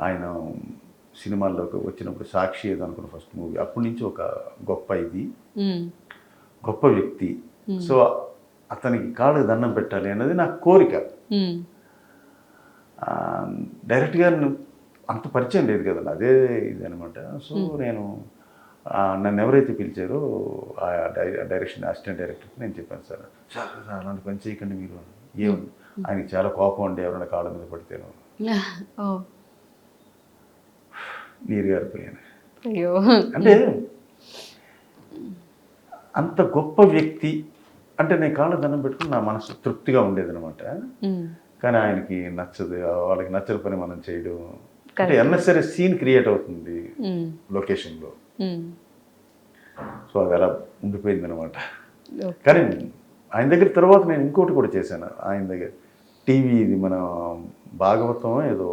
ఆయన సినిమాల్లోకి వచ్చినప్పుడు సాక్షి ఏదో అనుకున్న ఫస్ట్ మూవీ. అప్పటి నుంచి ఒక గొప్ప ఇది, గొప్ప వ్యక్తి. సో అతనికి కాళ్ళకి దండం పెట్టాలి అన్నది నా కోరిక. డైరెక్ట్గా అంత పరిచయం లేదు కదా, అదే ఇది అనమాట. సో నేను నన్ను ఎవరైతే పిలిచారో ఆ డైరెక్షన్ అసిస్టెంట్ డైరెక్టర్కి నేను చెప్పాను, సార్ అలాంటి పని చేయకండి మీరు. ఏముంది, ఆయనకి చాలా కోపం అండి ఎవరైనా కాళ్ళ మీద పడితేను. నీరు గారిపోయాను. అంటే అంత గొప్ప వ్యక్తి అంటే నేను కాళ్ళ దండం పెట్టుకుని నా మనసు తృప్తిగా ఉండేదనమాట. కానీ ఆయనకి నచ్చదు, వాళ్ళకి నచ్చని పని మనం చేయడం అంటే ఎన్నెసరీ సీన్ క్రియేట్ అవుతుంది లొకేషన్లో. సో అది అలా ఉండిపోయింది అనమాట. కానీ ఆయన దగ్గర తర్వాత నేను ఇంకోటి కూడా చేశాను ఆయన దగ్గర. టీవీ ఇది మన భాగవతం ఏదో